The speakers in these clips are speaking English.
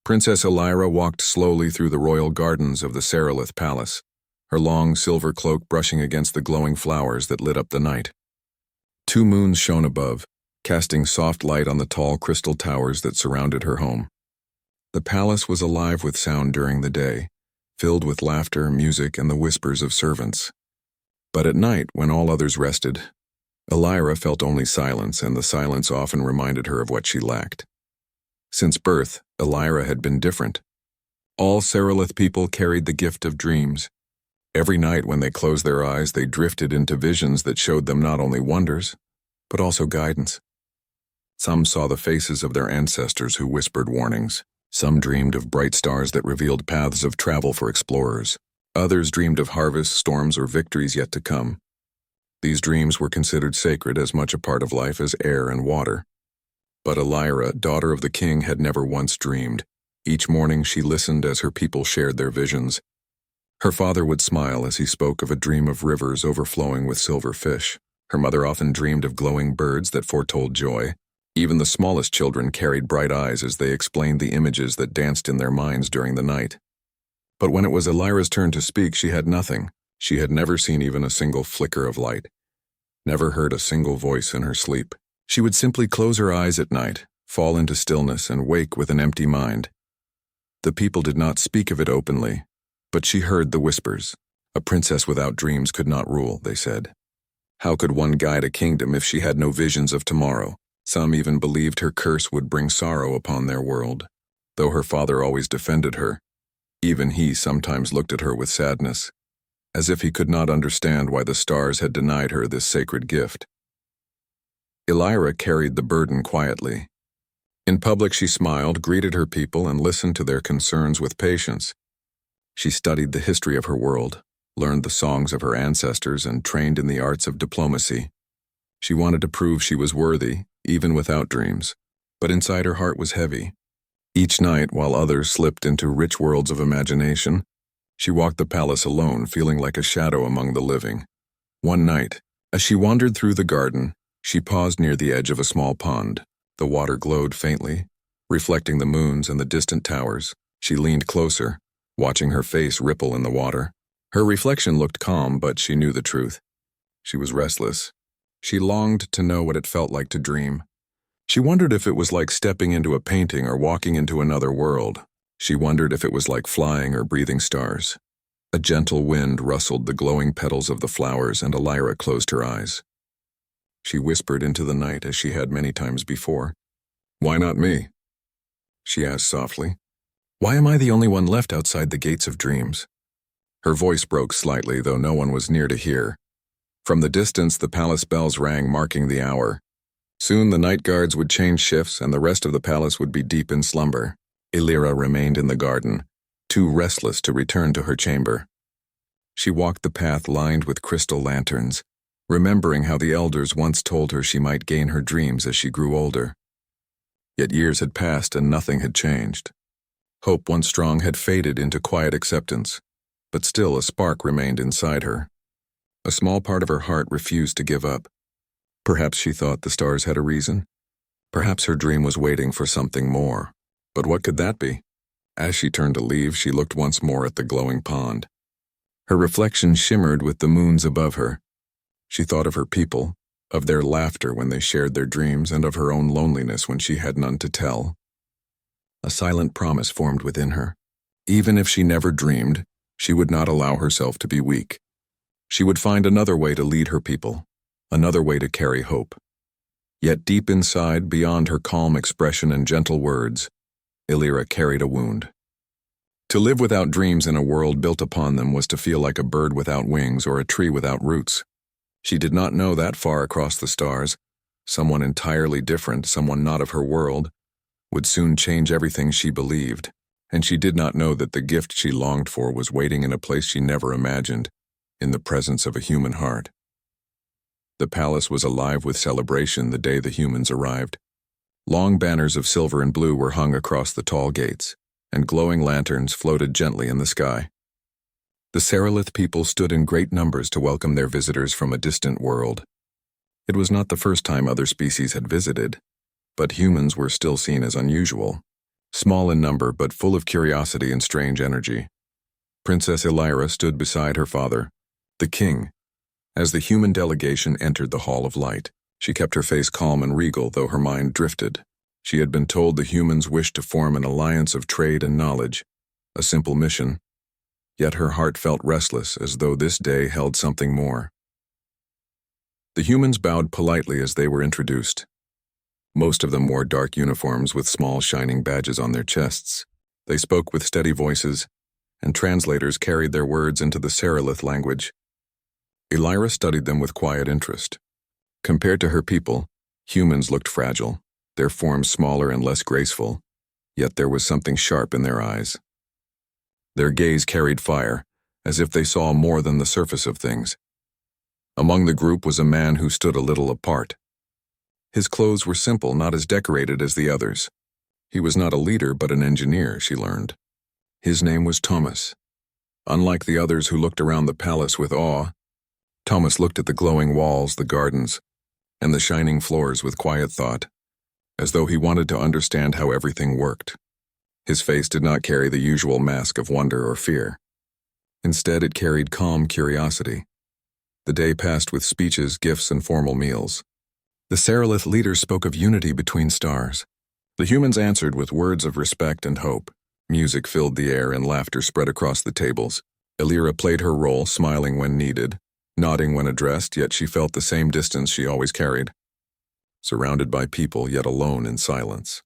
Princess Elira walked slowly through the royal gardens of the Serelith Palace, her long silver cloak brushing against the glowing flowers that lit up the night. 2 moons shone above, casting soft light on the tall crystal towers that surrounded her home. The palace was alive with sound during the day, filled with laughter, music, and the whispers of servants. But at night, when all others rested, Elira felt only silence, and the silence often reminded her of what she lacked. Since birth, Elira had been different. All Serelith people carried the gift of dreams. Every night when they closed their eyes, they drifted into visions that showed them not only wonders, but also guidance. Some saw the faces of their ancestors who whispered warnings. Some dreamed of bright stars that revealed paths of travel for explorers. Others dreamed of harvests, storms, or victories yet to come. These dreams were considered sacred, as much a part of life as air and water. But Elira, daughter of the king, had never once dreamed. Each morning she listened as her people shared their visions. Her father would smile as he spoke of a dream of rivers overflowing with silver fish. Her mother often dreamed of glowing birds that foretold joy. Even the smallest children carried bright eyes as they explained the images that danced in their minds during the night. But when it was Elira's turn to speak, she had nothing. She had never seen even a single flicker of light, never heard a single voice in her sleep. She would simply close her eyes at night, fall into stillness, and wake with an empty mind. The people did not speak of it openly, but she heard the whispers. A princess without dreams could not rule, they said. How could one guide a kingdom if she had no visions of tomorrow? Some even believed her curse would bring sorrow upon their world. Though her father always defended her, even he sometimes looked at her with sadness, as if he could not understand why the stars had denied her this sacred gift. Elira carried the burden quietly. In public she smiled, greeted her people, and listened to their concerns with patience. She studied the history of her world, learned the songs of her ancestors, and trained in the arts of diplomacy. She wanted to prove she was worthy, even without dreams, but inside her heart was heavy. Each night, while others slipped into rich worlds of imagination, she walked the palace alone, feeling like a shadow among the living. One night, as she wandered through the garden, she paused near the edge of a small pond. The water glowed faintly, reflecting the moons and the distant towers. She leaned closer, watching her face ripple in the water. Her reflection looked calm, but she knew the truth. She was restless. She longed to know what it felt like to dream. She wondered if it was like stepping into a painting or walking into another world. She wondered if it was like flying or breathing stars. A gentle wind rustled the glowing petals of the flowers, and Elira closed her eyes. She whispered into the night as she had many times before. "Why not me?" she asked softly. "Why am I the only one left outside the gates of dreams?" Her voice broke slightly, though no one was near to hear. From the distance, the palace bells rang, marking the hour. Soon the night guards would change shifts, and the rest of the palace would be deep in slumber. Elira remained in the garden, too restless to return to her chamber. She walked the path lined with crystal lanterns, remembering how the elders once told her she might gain her dreams as she grew older. Yet years had passed and nothing had changed. Hope, once strong, had faded into quiet acceptance, but still a spark remained inside her. A small part of her heart refused to give up. Perhaps she thought the stars had a reason. Perhaps her dream was waiting for something more. But what could that be? As she turned to leave, she looked once more at the glowing pond. Her reflection shimmered with the moons above her. She thought of her people, of their laughter when they shared their dreams, and of her own loneliness when she had none to tell. A silent promise formed within her. Even if she never dreamed, she would not allow herself to be weak. She would find another way to lead her people, another way to carry hope. Yet deep inside, beyond her calm expression and gentle words, Elira carried a wound. To live without dreams in a world built upon them was to feel like a bird without wings or a tree without roots. She did not know that far across the stars, someone entirely different, someone not of her world, would soon change everything she believed, and she did not know that the gift she longed for was waiting in a place she never imagined, in the presence of a human heart. The palace was alive with celebration the day the humans arrived. Long banners of silver and blue were hung across the tall gates, and glowing lanterns floated gently in the sky. The Serelith people stood in great numbers to welcome their visitors from a distant world. It was not the first time other species had visited, but humans were still seen as unusual. small in number but full of curiosity and strange energy. Princess Elira stood beside her father, the king. As the human delegation entered the Hall of Light, she kept her face calm and regal, though her mind drifted. She had been told the humans wished to form an alliance of trade and knowledge, a simple mission. Yet her heart felt restless, as though this day held something more. The humans bowed politely as they were introduced. Most of them wore dark uniforms with small shining badges on their chests. They spoke with steady voices, and translators carried their words into the Seralith language. Elira studied them with quiet interest. Compared to her people, humans looked fragile, their forms smaller and less graceful, yet there was something sharp in their eyes. Their gaze carried fire, as if they saw more than the surface of things. Among the group was a man who stood a little apart. His clothes were simple, not as decorated as the others. He was not a leader, but an engineer, she learned. His name was Thomas. Unlike the others who looked around the palace with awe, Thomas looked at the glowing walls, the gardens, and the shining floors with quiet thought, as though he wanted to understand how everything worked. His face did not carry the usual mask of wonder or fear. Instead, it carried calm curiosity. The day passed with speeches, gifts, and formal meals. The Seralith leaders spoke of unity between stars. The humans answered with words of respect and hope. Music filled the air and laughter spread across the tables. Elira played her role, smiling when needed, nodding when addressed, yet she felt the same distance she always carried. Surrounded by people, yet alone in silence.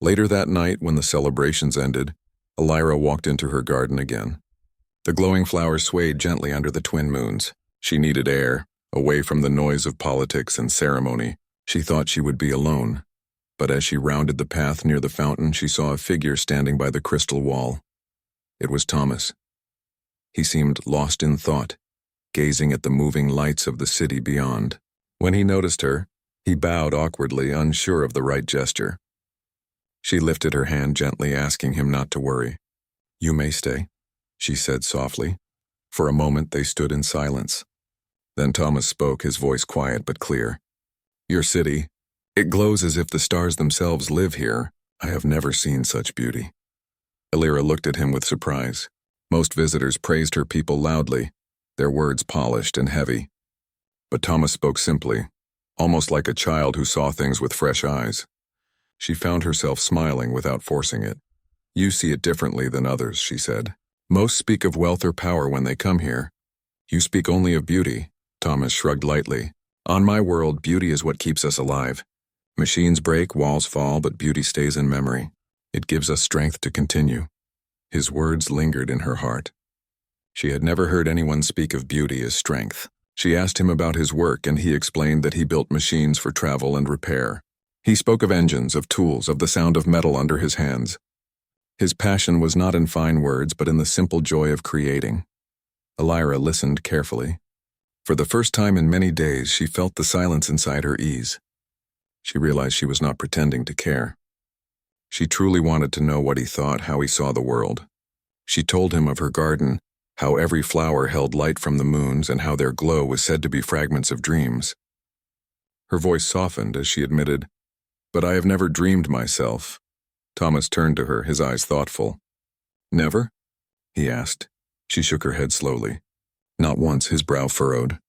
Later that night, when the celebrations ended, Elira walked into her garden again. The glowing flowers swayed gently under the twin moons. She needed air, away from the noise of politics and ceremony. She thought she would be alone. But as she rounded the path near the fountain, she saw a figure standing by the crystal wall. It was Thomas. He seemed lost in thought, gazing at the moving lights of the city beyond. When he noticed her, he bowed awkwardly, unsure of the right gesture. She lifted her hand gently, asking him not to worry. "You may stay," she said softly. For a moment they stood in silence. Then Thomas spoke, his voice quiet but clear. "Your city, it glows as if the stars themselves live here. I have never seen such beauty." Elira looked at him with surprise. Most visitors praised her people loudly, their words polished and heavy. But Thomas spoke simply, almost like a child who saw things with fresh eyes. She found herself smiling without forcing it. "You see it differently than others," she said. "Most speak of wealth or power when they come here. You speak only of beauty." Thomas shrugged lightly. "On my world, beauty is what keeps us alive. Machines break, walls fall, but beauty stays in memory. It gives us strength to continue." His words lingered in her heart. She had never heard anyone speak of beauty as strength. She asked him about his work, and he explained that he built machines for travel and repair. He spoke of engines, of tools, of the sound of metal under his hands. His passion was not in fine words, but in the simple joy of creating. Elira listened carefully. For the first time in many days, she felt the silence inside her ease. She realized she was not pretending to care. She truly wanted to know what he thought, how he saw the world. She told him of her garden, how every flower held light from the moons, and how their glow was said to be fragments of dreams. Her voice softened as she admitted, "But I have never dreamed myself." Thomas turned to her, his eyes thoughtful. "Never?" he asked. She shook her head slowly. "Not once," his brow furrowed.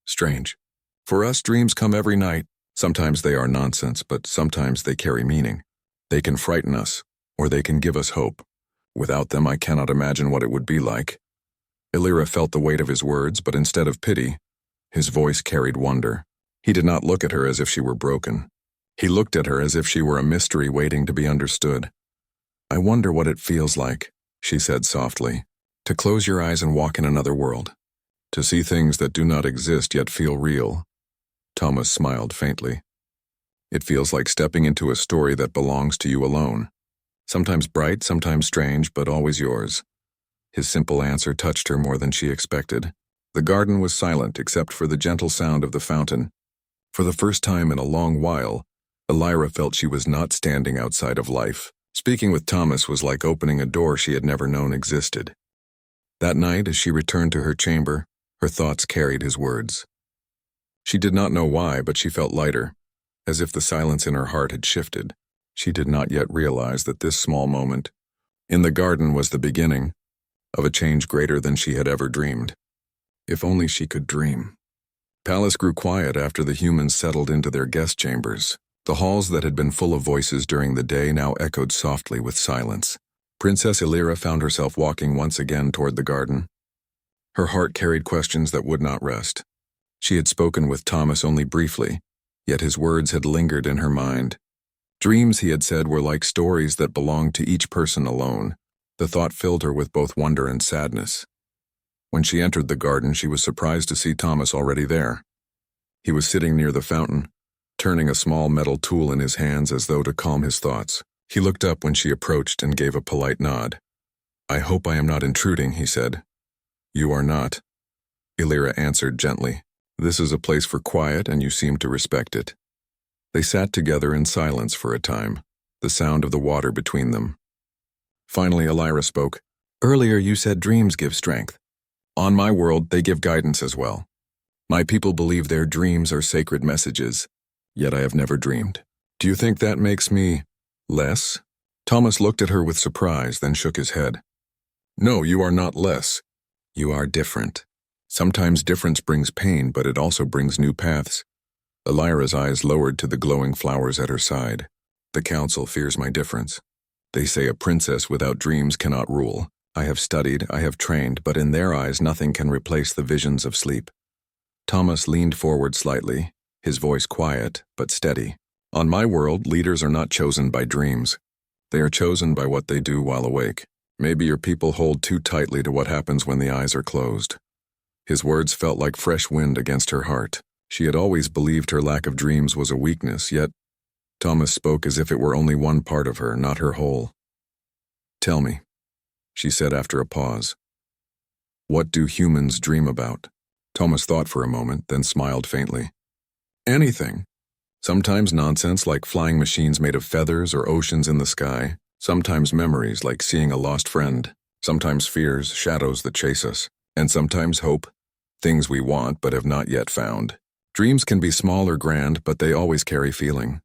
"Strange. For us, dreams come every night. Sometimes they are nonsense, but sometimes they carry meaning. They can frighten us, or they can give us hope. Without them, I cannot imagine what it would be like." Elira felt the weight of his words, but instead of pity, his voice carried wonder. He did not look at her as if she were broken. He looked at her as if she were a mystery waiting to be understood. "I wonder what it feels like," she said softly, "to close your eyes and walk in another world, to see things that do not exist yet feel real." Thomas smiled faintly. "It feels like stepping into a story that belongs to you alone. Sometimes bright, sometimes strange, but always yours." His simple answer touched her more than she expected. The garden was silent except for the gentle sound of the fountain. For the first time in a long while, Elira felt she was not standing outside of life. Speaking with Thomas was like opening a door she had never known existed. That night, as she returned to her chamber, her thoughts carried his words. She did not know why, but she felt lighter, as if the silence in her heart had shifted. She did not yet realize that this small moment in the garden was the beginning of a change greater than she had ever dreamed. If only she could dream. Palace grew quiet after the humans settled into their guest chambers. The halls that had been full of voices during the day now echoed softly with silence. Princess Illyra found herself walking once again toward the garden. Her heart carried questions that would not rest. She had spoken with Thomas only briefly, yet his words had lingered in her mind. Dreams, he had said, were like stories that belonged to each person alone. The thought filled her with both wonder and sadness. When she entered the garden, she was surprised to see Thomas already there. He was sitting near the fountain, turning a small metal tool in his hands as though to calm his thoughts. He looked up when she approached and gave a polite nod. "I hope I am not intruding," he said. "You are not," Illyra answered gently. "This is a place for quiet and you seem to respect it." They sat together in silence for a time, the sound of the water between them. Finally, Illyra spoke. "Earlier you said dreams give strength. On my world, they give guidance as well. My people believe their dreams are sacred messages, yet I have never dreamed. Do you think that makes me less?" Thomas looked at her with surprise, then shook his head. "No, you are not less. You are different. Sometimes difference brings pain, but it also brings new paths." Illyra's eyes lowered to the glowing flowers at her side. "The council fears my difference. They say a princess without dreams cannot rule. I have studied, I have trained, but in their eyes nothing can replace the visions of sleep." Thomas leaned forward slightly, his voice quiet but steady. "On my world, leaders are not chosen by dreams. They are chosen by what they do while awake. Maybe your people hold too tightly to what happens when the eyes are closed." His words felt like fresh wind against her heart. She had always believed her lack of dreams was a weakness, yet Thomas spoke as if it were only one part of her, not her whole. "Tell me," she said after a pause. "What do humans dream about?" Thomas thought for a moment, then smiled faintly. "Anything. Sometimes nonsense like flying machines made of feathers or oceans in the sky. Sometimes memories like seeing a lost friend. Sometimes fears, shadows that chase us. And sometimes hope, things we want but have not yet found. Dreams can be small or grand, but they always carry feeling."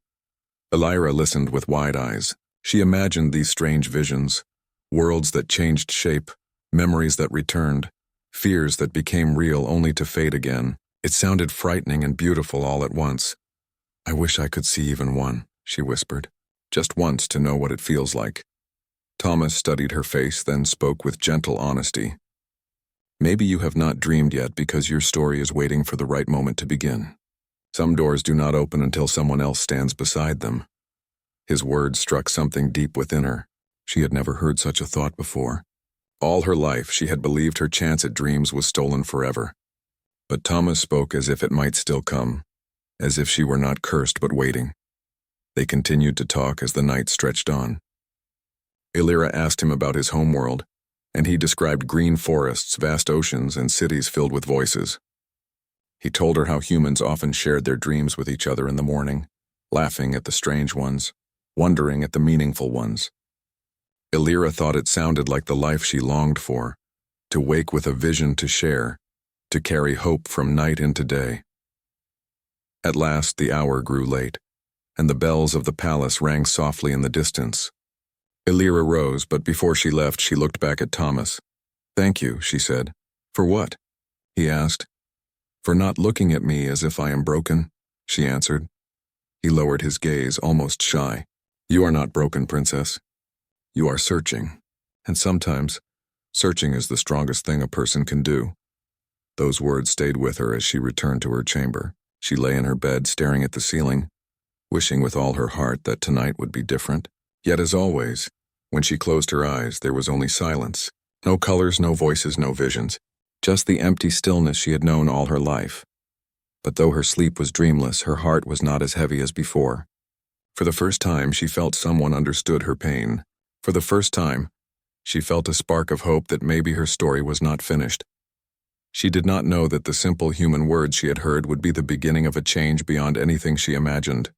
Illyra listened with wide eyes. She imagined these strange visions, worlds that changed shape, memories that returned, fears that became real only to fade again. It sounded frightening and beautiful all at once. "I wish I could see even one," she whispered, "just once to know what it feels like." Thomas studied her face, then spoke with gentle honesty. "Maybe you have not dreamed yet because your story is waiting for the right moment to begin. Some doors do not open until someone else stands beside them." His words struck something deep within her. She had never heard such a thought before. All her life, she had believed her chance at dreams was stolen forever. But Thomas spoke as if it might still come, as if she were not cursed but waiting. They continued to talk as the night stretched on. Illyra asked him about his homeworld, and he described green forests, vast oceans, and cities filled with voices. He told her how humans often shared their dreams with each other in the morning, laughing at the strange ones, wondering at the meaningful ones. Illyra thought it sounded like the life she longed for, to wake with a vision to share, to carry hope from night into day. At last the hour grew late, and the bells of the palace rang softly in the distance. Illyra rose, but before she left, she looked back at Thomas. "Thank you," she said. "For what?" he asked. "For not looking at me as if I am broken," she answered. He lowered his gaze, almost shy. "You are not broken, princess. You are searching, and sometimes searching is the strongest thing a person can do." Those words stayed with her as she returned to her chamber. She lay in her bed, staring at the ceiling, wishing with all her heart that tonight would be different. Yet as always, when she closed her eyes, there was only silence. No colors, no voices, no visions. Just the empty stillness she had known all her life. But though her sleep was dreamless, her heart was not as heavy as before. For the first time, she felt someone understood her pain. For the first time, she felt a spark of hope that maybe her story was not finished. She did not know that the simple human words she had heard would be the beginning of a change beyond anything she imagined.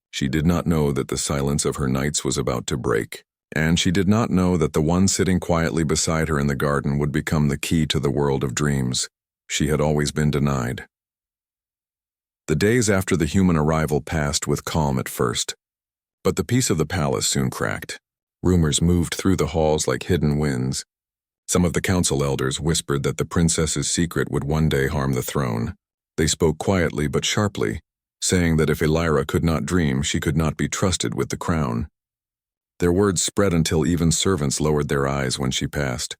She did not know that the silence of her nights was about to break. And she did not know that the one sitting quietly beside her in the garden would become the key to the world of dreams she had always been denied. The days after the human arrival passed with calm at first. But the peace of the palace soon cracked. Rumors moved through the halls like hidden winds. Some of the council elders whispered that the princess's secret would one day harm the throne. They spoke quietly but sharply, saying that if Elira could not dream, she could not be trusted with the crown. Their words spread until even servants lowered their eyes when she passed.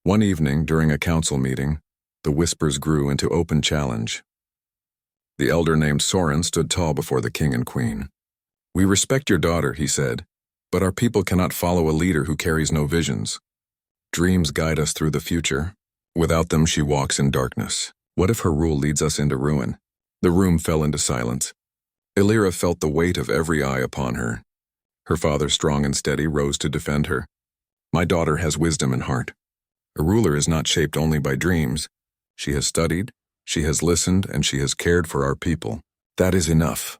One evening, during a council meeting, the whispers grew into open challenge. The elder named Soren stood tall before the king and queen. "We respect your daughter," he said, "but our people cannot follow a leader who carries no visions. Dreams guide us through the future. Without them, she walks in darkness. What if her rule leads us into ruin?" The room fell into silence. Elira felt the weight of every eye upon her. Her father, strong and steady, rose to defend her. "My daughter has wisdom and heart. A ruler is not shaped only by dreams. She has studied, she has listened, and she has cared for our people. That is enough."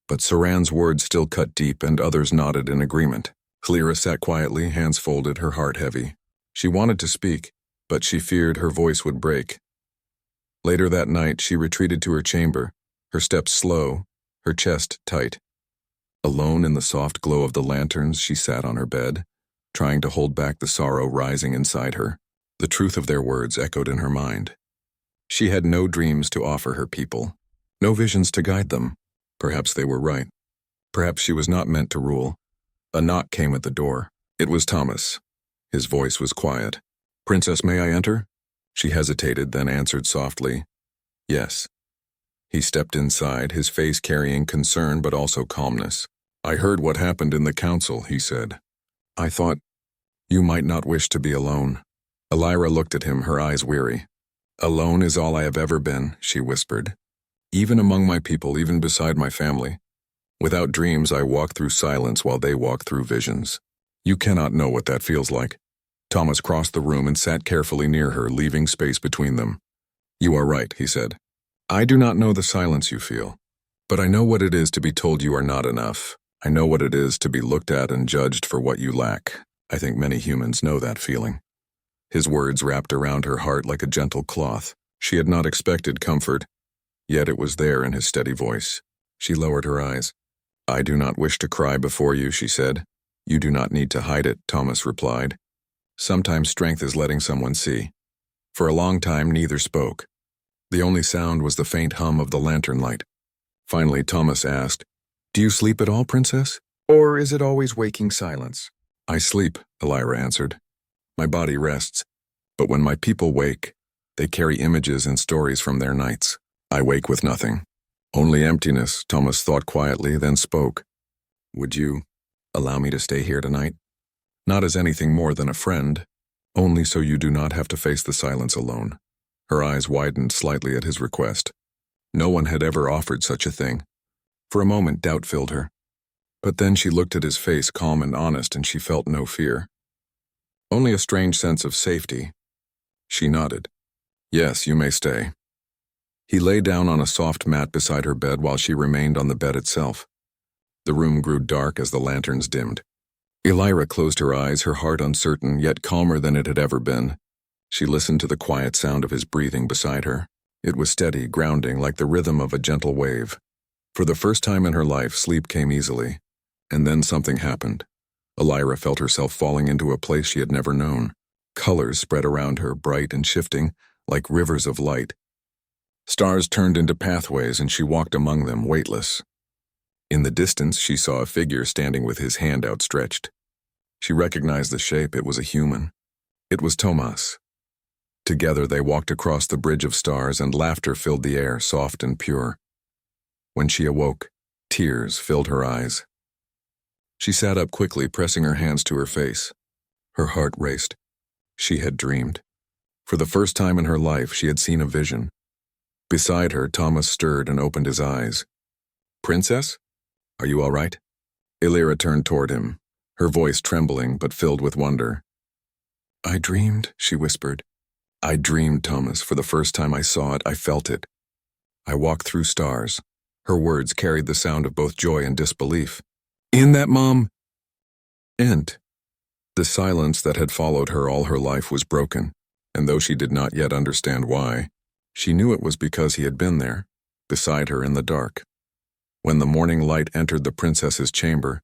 But Soran's words still cut deep, and others nodded in agreement. Elira sat quietly, hands folded, her heart heavy. She wanted to speak, but she feared her voice would break. Later that night, she retreated to her chamber, her steps slow, her chest tight. Alone in the soft glow of the lanterns, she sat on her bed, trying to hold back the sorrow rising inside her. The truth of their words echoed in her mind. She had no dreams to offer her people, no visions to guide them. Perhaps they were right. Perhaps she was not meant to rule. A knock came at the door. It was Thomas. His voice was quiet. "Princess, may I enter?" She hesitated, then answered softly, "Yes." He stepped inside, his face carrying concern but also calmness. "I heard what happened in the council," he said. "I thought you might not wish to be alone." Elira looked at him, her eyes weary. "Alone is all I have ever been," she whispered. "Even among my people, even beside my family. Without dreams, I walk through silence while they walk through visions. You cannot know what that feels like." Thomas crossed the room and sat carefully near her, leaving space between them. "You are right," he said. "I do not know the silence you feel, but I know what it is to be told you are not enough. I know what it is to be looked at and judged for what you lack. I think many humans know that feeling." His words wrapped around her heart like a gentle cloth. She had not expected comfort, yet it was there in his steady voice. She lowered her eyes. "I do not wish to cry before you," she said. "You do not need to hide it," Thomas replied. "Sometimes strength is letting someone see." For a long time, neither spoke. The only sound was the faint hum of the lantern light. Finally, Thomas asked, "Do you sleep at all, Princess? Or is it always waking silence?" "I sleep," Elira answered. "My body rests. But when my people wake, they carry images and stories from their nights. I wake with nothing. Only emptiness," Thomas thought quietly, then spoke. "Would you allow me to stay here tonight? Not as anything more than a friend, only so you do not have to face the silence alone." Her eyes widened slightly at his request. No one had ever offered such a thing. For a moment, doubt filled her. But then she looked at his face, calm and honest, and she felt no fear. Only a strange sense of safety. She nodded. "Yes, you may stay." He lay down on a soft mat beside her bed while she remained on the bed itself. The room grew dark as the lanterns dimmed. Elira closed her eyes, her heart uncertain, yet calmer than it had ever been. She listened to the quiet sound of his breathing beside her. It was steady, grounding, like the rhythm of a gentle wave. For the first time in her life, sleep came easily. And then something happened. Elira felt herself falling into a place she had never known. Colors spread around her, bright and shifting, like rivers of light. Stars turned into pathways, and she walked among them, weightless. In the distance, she saw a figure standing with his hand outstretched. She recognized the shape. It was a human. It was Thomas. Together they walked across the bridge of stars, and laughter filled the air, soft and pure. When she awoke, tears filled her eyes. She sat up quickly, pressing her hands to her face. Her heart raced. She had dreamed. For the first time in her life, she had seen a vision. Beside her, Thomas stirred and opened his eyes. "Princess? Are you all right?" Elira turned toward him, her voice trembling but filled with wonder. "I dreamed," she whispered. "I dreamed, Thomas. For the first time I saw it, I felt it. I walked through stars." Her words carried the sound of both joy and disbelief. "In that, Mom?" And the silence that had followed her all her life was broken, and though she did not yet understand why, she knew it was because he had been there, beside her in the dark. When the morning light entered the princess's chamber,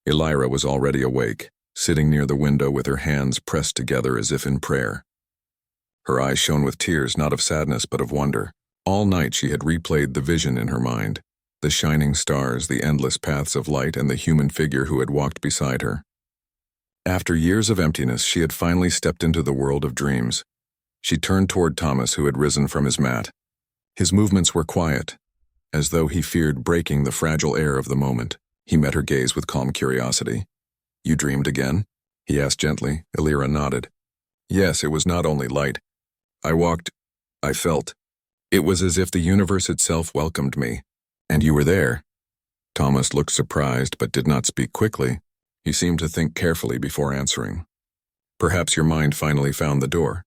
Elira was already awake, sitting near the window with her hands pressed together as if in prayer. Her eyes shone with tears, not of sadness but of wonder. All night she had replayed the vision in her mind, the shining stars, the endless paths of light, and the human figure who had walked beside her. After years of emptiness, she had finally stepped into the world of dreams. She turned toward Thomas, who had risen from his mat. His movements were quiet, as though he feared breaking the fragile air of the moment. He met her gaze with calm curiosity. "You dreamed again?" he asked gently. Elira nodded. "Yes, it was not only light. I felt. It was as if the universe itself welcomed me. And you were there." Thomas looked surprised but did not speak quickly. He seemed to think carefully before answering. "Perhaps your mind finally found the door.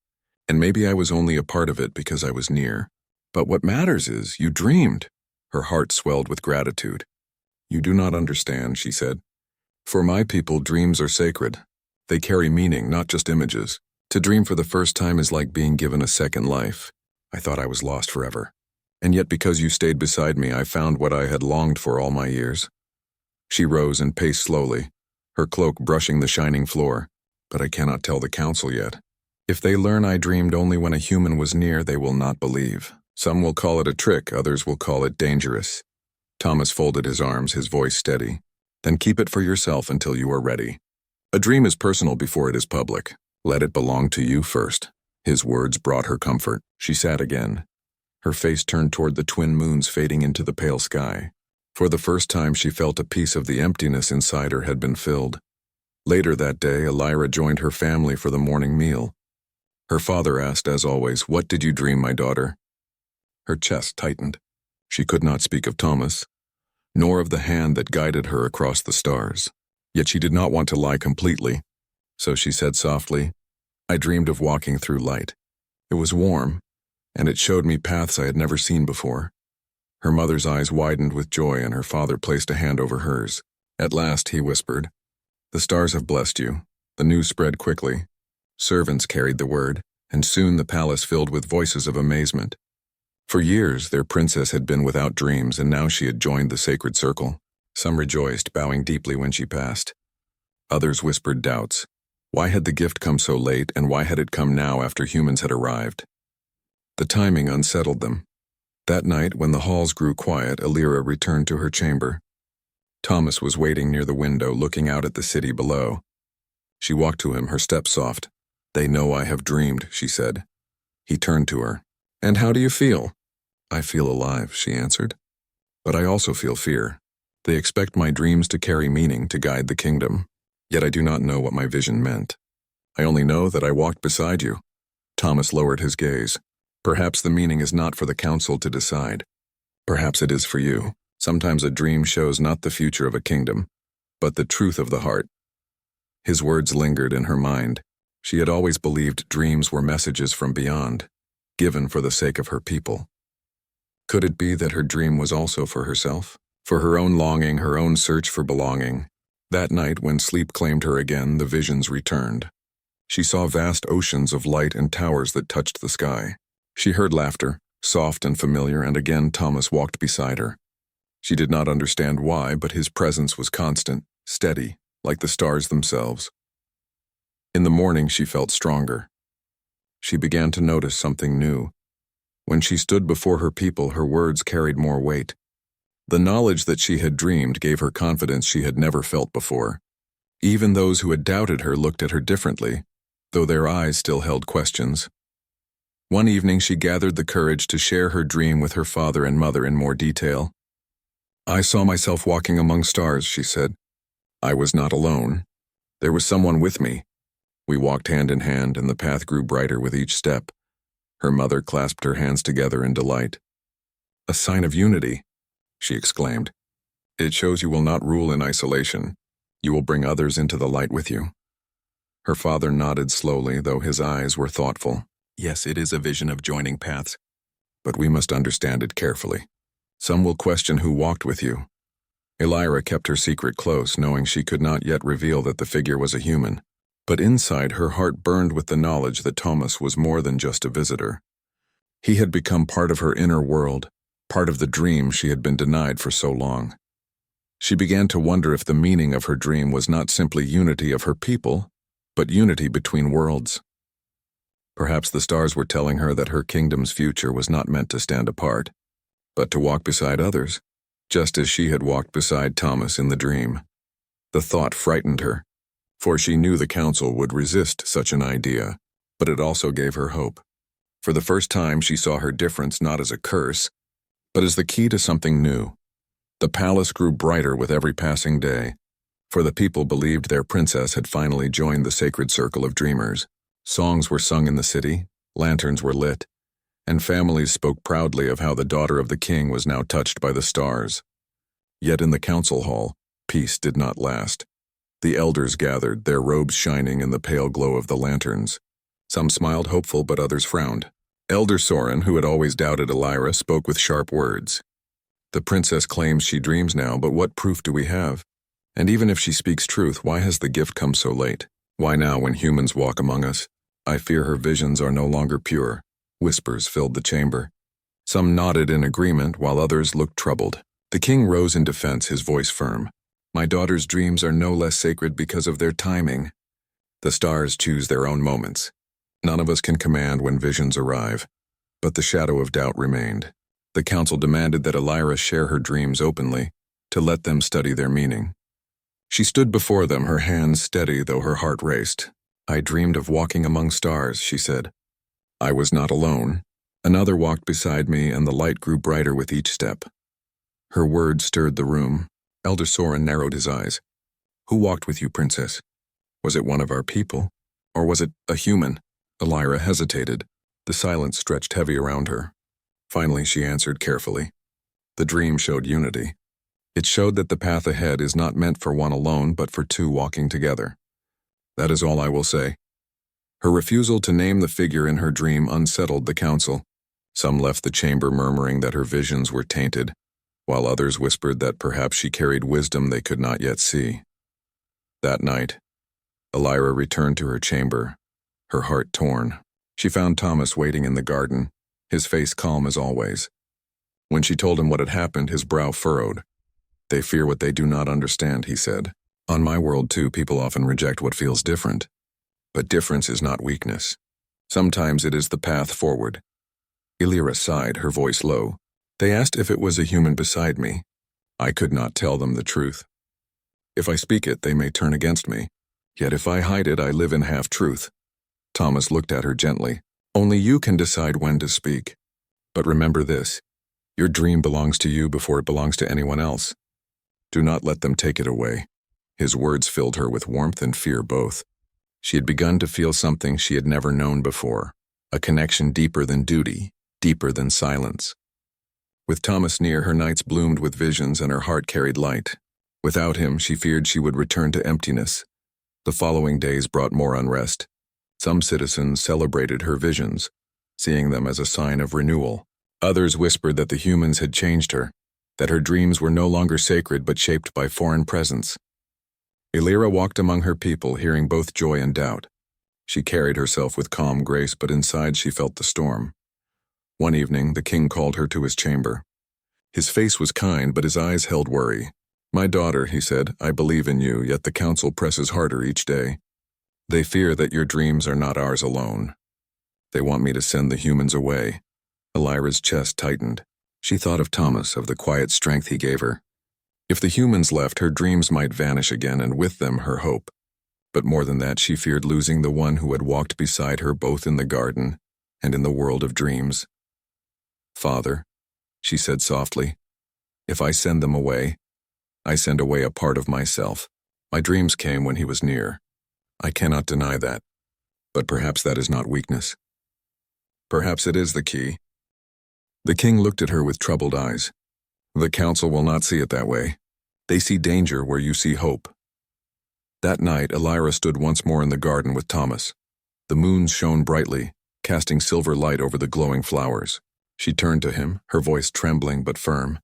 And maybe I was only a part of it because I was near. But what matters is, you dreamed." Her heart swelled with gratitude. "You do not understand," she said. "For my people, dreams are sacred. They carry meaning, not just images. To dream for the first time is like being given a second life. I thought I was lost forever. And yet because you stayed beside me, I found what I had longed for all my years." She rose and paced slowly, her cloak brushing the shining floor. "But I cannot tell the council yet. If they learn I dreamed only when a human was near, they will not believe. Some will call it a trick, others will call it dangerous." Thomas folded his arms, his voice steady. "Then keep it for yourself until you are ready. A dream is personal before it is public. Let it belong to you first." His words brought her comfort. She sat again, her face turned toward the twin moons fading into the pale sky. For the first time she felt a piece of the emptiness inside her had been filled. Later that day, Elira joined her family for the morning meal. Her father asked, as always, "What did you dream, my daughter?" Her chest tightened. She could not speak of Thomas, nor of the hand that guided her across the stars. Yet she did not want to lie completely, so she said softly, "I dreamed of walking through light. It was warm, and it showed me paths I had never seen before." Her mother's eyes widened with joy, and her father placed a hand over hers. At last, he whispered, "The stars have blessed you." The news spread quickly. Servants carried the word, and soon the palace filled with voices of amazement. For years, their princess had been without dreams, and now she had joined the sacred circle. Some rejoiced, bowing deeply when she passed. Others whispered doubts. Why had the gift come so late, and why had it come now after humans had arrived? The timing unsettled them. That night, when the halls grew quiet, Elira returned to her chamber. Thomas was waiting near the window, looking out at the city below. She walked to him, her step soft. "They know I have dreamed," she said. He turned to her. "And how do you feel?" "I feel alive," she answered. "But I also feel fear. They expect my dreams to carry meaning, to guide the kingdom. Yet I do not know what my vision meant. I only know that I walked beside you." Thomas lowered his gaze. "Perhaps the meaning is not for the council to decide. Perhaps it is for you. Sometimes a dream shows not the future of a kingdom, but the truth of the heart." His words lingered in her mind. She had always believed dreams were messages from beyond, given for the sake of her people. Could it be that her dream was also for herself? For her own longing, her own search for belonging? That night, when sleep claimed her again, the visions returned. She saw vast oceans of light and towers that touched the sky. She heard laughter, soft and familiar, and again Thomas walked beside her. She did not understand why, but his presence was constant, steady, like the stars themselves. In the morning, she felt stronger. She began to notice something new. When she stood before her people, her words carried more weight. The knowledge that she had dreamed gave her confidence she had never felt before. Even those who had doubted her looked at her differently, though their eyes still held questions. One evening, she gathered the courage to share her dream with her father and mother in more detail. "I saw myself walking among stars," she said. "I was not alone. There was someone with me. We walked hand in hand, and the path grew brighter with each step." Her mother clasped her hands together in delight. "A sign of unity," she exclaimed. "It shows you will not rule in isolation. You will bring others into the light with you." Her father nodded slowly, though his eyes were thoughtful. "Yes, it is a vision of joining paths, but we must understand it carefully. Some will question who walked with you." Elira kept her secret close, knowing she could not yet reveal that the figure was a human. But inside, her heart burned with the knowledge that Thomas was more than just a visitor. He had become part of her inner world, part of the dream she had been denied for so long. She began to wonder if the meaning of her dream was not simply unity of her people, but unity between worlds. Perhaps the stars were telling her that her kingdom's future was not meant to stand apart, but to walk beside others, just as she had walked beside Thomas in the dream. The thought frightened her, for she knew the council would resist such an idea, but it also gave her hope. For the first time, she saw her difference not as a curse, but as the key to something new. The palace grew brighter with every passing day, for the people believed their princess had finally joined the sacred circle of dreamers. Songs were sung in the city, lanterns were lit, and families spoke proudly of how the daughter of the king was now touched by the stars. Yet in the council hall, peace did not last. The elders gathered, their robes shining in the pale glow of the lanterns. Some smiled hopeful, but others frowned. Elder Soren, who had always doubted Elira, spoke with sharp words. The princess claims she dreams now, but what proof do we have? And even if she speaks truth, why has the gift come so late? Why now when humans walk among us? I fear her visions are no longer pure. Whispers filled the chamber. Some nodded in agreement, while others looked troubled. The king rose in defense, his voice firm. My daughter's dreams are no less sacred because of their timing. The stars choose their own moments. None of us can command when visions arrive. But the shadow of doubt remained. The council demanded that Elira share her dreams openly, to let them study their meaning. She stood before them, her hands steady though her heart raced. I dreamed of walking among stars, she said. I was not alone. Another walked beside me, and the light grew brighter with each step. Her words stirred the room. Elder Soren narrowed his eyes. Who walked with you, princess? Was it one of our people? Or was it a human? Elira hesitated. The silence stretched heavy around her. Finally, she answered carefully. The dream showed unity. It showed that the path ahead is not meant for one alone, but for two walking together. That is all I will say. Her refusal to name the figure in her dream unsettled the council. Some left the chamber murmuring that her visions were tainted, while others whispered that perhaps she carried wisdom they could not yet see. That night, Elira returned to her chamber, her heart torn. She found Thomas waiting in the garden, his face calm as always. When she told him what had happened, his brow furrowed. They fear what they do not understand, he said. On my world, too, people often reject what feels different. But difference is not weakness. Sometimes it is the path forward. Elira sighed, her voice low. They asked if it was a human beside me. I could not tell them the truth. If I speak it, they may turn against me. Yet if I hide it, I live in half-truth. Thomas looked at her gently. Only you can decide when to speak. But remember this. Your dream belongs to you before it belongs to anyone else. Do not let them take it away. His words filled her with warmth and fear both. She had begun to feel something she had never known before, a connection deeper than duty, deeper than silence. With Thomas near, her nights bloomed with visions and her heart carried light. Without him, she feared she would return to emptiness. The following days brought more unrest. Some citizens celebrated her visions, seeing them as a sign of renewal. Others whispered that the humans had changed her, that her dreams were no longer sacred but shaped by foreign presence. Elira walked among her people, hearing both joy and doubt. She carried herself with calm grace, but inside she felt the storm. One evening, the king called her to his chamber. His face was kind, but his eyes held worry. My daughter, he said, I believe in you, yet the council presses harder each day. They fear that your dreams are not ours alone. They want me to send the humans away. Elira's chest tightened. She thought of Thomas, of the quiet strength he gave her. If the humans left, her dreams might vanish again, and with them her hope. But more than that, she feared losing the one who had walked beside her both in the garden and in the world of dreams. Father, she said softly, if I send them away, I send away a part of myself. My dreams came when he was near. I cannot deny that. But perhaps that is not weakness. Perhaps it is the key. The king looked at her with troubled eyes. The council will not see it that way. They see danger where you see hope. That night, Elira stood once more in the garden with Thomas. The moon shone brightly, casting silver light over the glowing flowers. She turned to him, her voice trembling but firm.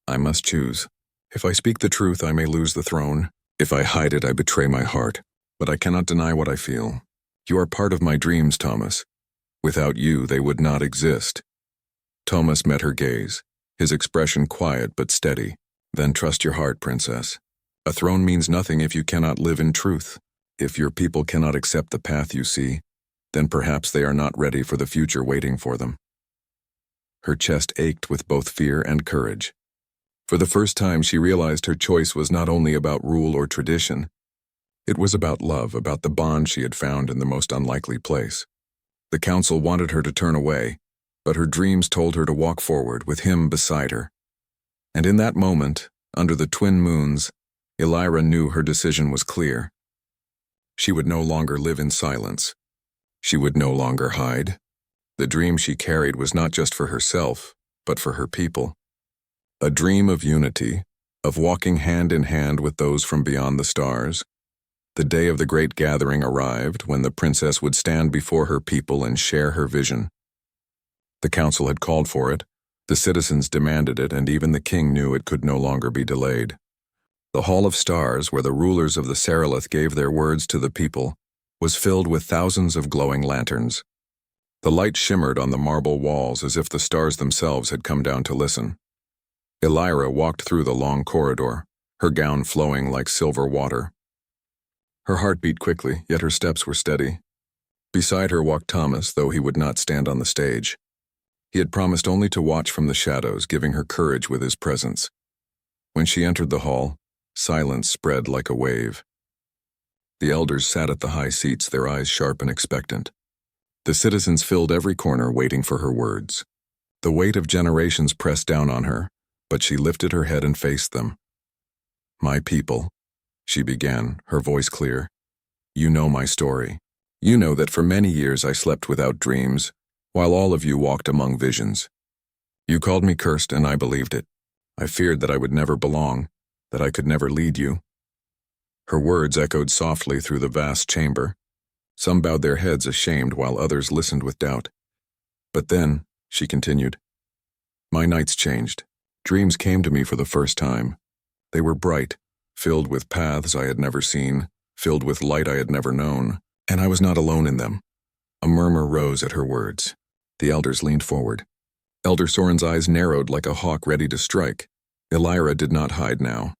I must choose. If I speak the truth, I may lose the throne. If I hide it, I betray my heart. But I cannot deny what I feel. You are part of my dreams, Thomas. Without you, they would not exist. Thomas met her gaze. his expression quiet but steady. Then trust your heart, princess. A throne means nothing if you cannot live in truth. If your people cannot accept the path you see, then perhaps they are not ready for the future waiting for them. Her chest ached with both fear and courage. For the first time, she realized her choice was not only about rule or tradition. It was about love, about the bond she had found in the most unlikely place. The council wanted her to turn away, but her dreams told her to walk forward with him beside her. And in that moment, under the twin moons, Elira knew her decision was clear. She would no longer live in silence. She would no longer hide. The dream she carried was not just for herself, but for her people. A dream of unity, of walking hand in hand with those from beyond the stars. The day of the great gathering arrived when the princess would stand before her people and share her vision. The council had called for it, the citizens demanded it, and even the king knew it could no longer be delayed. The Hall of Stars, where the rulers of the Serelith gave their words to the people, was filled with thousands of glowing lanterns. The light shimmered on the marble walls as if the stars themselves had come down to listen. Elira walked through the long corridor, her gown flowing like silver water. Her heart beat quickly, yet her steps were steady. Beside her walked Thomas, though he would not stand on the stage. He had promised only to watch from the shadows, giving her courage with his presence. When she entered the hall, silence spread like a wave. The elders sat at the high seats, their eyes sharp and expectant. The citizens filled every corner, waiting for her words. The weight of generations pressed down on her, but she lifted her head and faced them. "My people," she began, her voice clear. "You know my story. You know that for many years I slept without dreams, while all of you walked among visions. You called me cursed, and I believed it. I feared that I would never belong, that I could never lead you." Her words echoed softly through the vast chamber. Some bowed their heads ashamed, while others listened with doubt. "But then," she continued, "my nights changed. Dreams came to me for the first time. They were bright, filled with paths I had never seen, filled with light I had never known, and I was not alone in them." A murmur rose at her words. The elders leaned forward. Elder Soren's eyes narrowed like a hawk ready to strike. Elira did not hide now.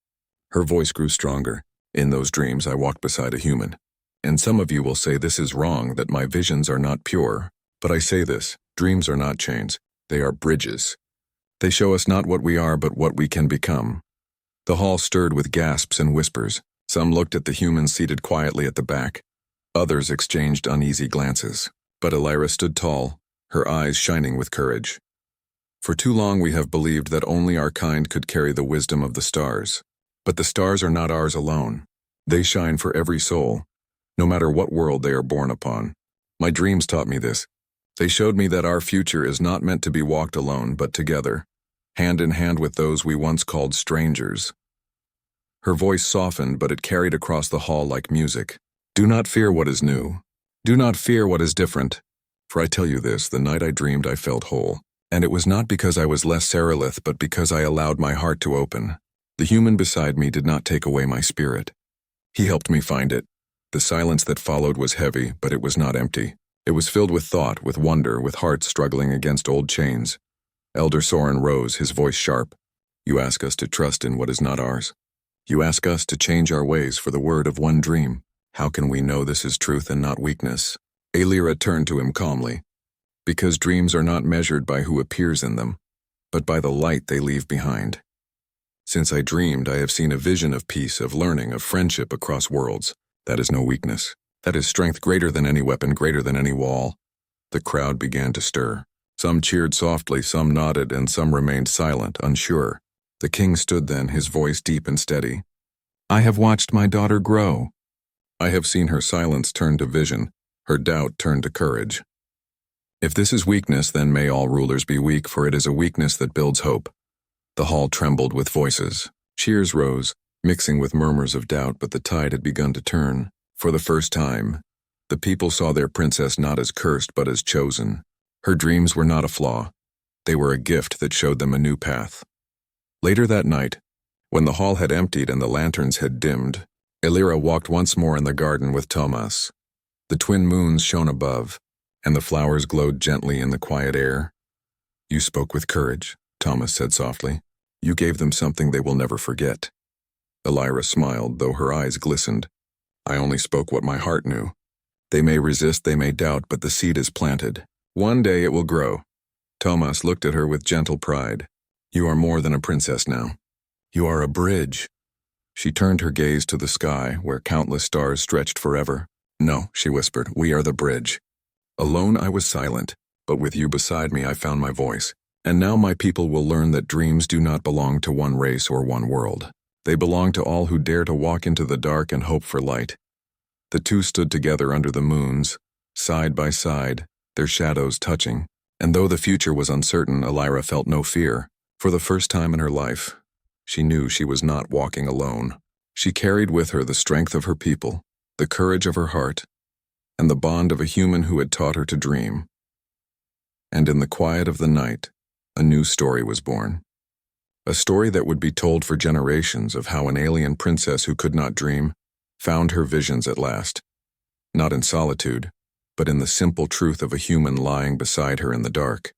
Her voice grew stronger. "In those dreams I walked beside a human. And some of you will say this is wrong, that my visions are not pure. But I say this, dreams are not chains. They are bridges. They show us not what we are, but what we can become." The hall stirred with gasps and whispers. Some looked at the humans seated quietly at the back. Others exchanged uneasy glances. But Elira stood tall, her eyes shining with courage. "For too long we have believed that only our kind could carry the wisdom of the stars. But the stars are not ours alone. They shine for every soul, no matter what world they are born upon. My dreams taught me this. They showed me that our future is not meant to be walked alone, but together, hand in hand with those we once called strangers." Her voice softened, but it carried across the hall like music. "Do not fear what is new. Do not fear what is different. For I tell you this, the night I dreamed I felt whole. And it was not because I was less Serelith, but because I allowed my heart to open. The human beside me did not take away my spirit. He helped me find it. The silence that followed was heavy, but it was not empty. It was filled with thought, with wonder, with hearts struggling against old chains." Elder Soren rose, his voice sharp. "You ask us to trust in what is not ours. You ask us to change our ways for the word of one dream. How can we know this is truth and not weakness?" Elira turned to him calmly. "Because dreams are not measured by who appears in them, but by the light they leave behind. Since I dreamed, I have seen a vision of peace, of learning, of friendship across worlds. That is no weakness. That is strength greater than any weapon, greater than any wall." The crowd began to stir. Some cheered softly, some nodded, and some remained silent, unsure. The king stood then, his voice deep and steady. "I have watched my daughter grow. I have seen her silence turn to vision, her doubt turn to courage. If this is weakness, then may all rulers be weak, for it is a weakness that builds hope." The hall trembled with voices. Cheers rose, mixing with murmurs of doubt, but the tide had begun to turn. For the first time, the people saw their princess not as cursed, but as chosen. Her dreams were not a flaw. They were a gift that showed them a new path. Later that night, when the hall had emptied and the lanterns had dimmed, Elira walked once more in the garden with Thomas. The twin moons shone above, and the flowers glowed gently in the quiet air. "You spoke with courage," Thomas said softly. You gave them something they will never forget. Elira smiled, though her eyes glistened. I only spoke what my heart knew. They may resist, they may doubt, but the seed is planted. One day it will grow. Thomas looked at her with gentle pride. You are more than a princess now. You are a bridge. She turned her gaze to the sky, where countless stars stretched forever. No, she whispered, we are the bridge. Alone I was silent, but with you beside me I found my voice. And now my people will learn that dreams do not belong to one race or one world. They belong to all who dare to walk into the dark and hope for light. The two stood together under the moons, side by side, their shadows touching. And though the future was uncertain, Elira felt no fear. For the first time in her life, she knew she was not walking alone. She carried with her the strength of her people, the courage of her heart, and the bond of a human who had taught her to dream. And in the quiet of the night, a new story was born. A story that would be told for generations of how an alien princess who could not dream found her visions at last. Not in solitude, but in the simple truth of a human lying beside her in the dark.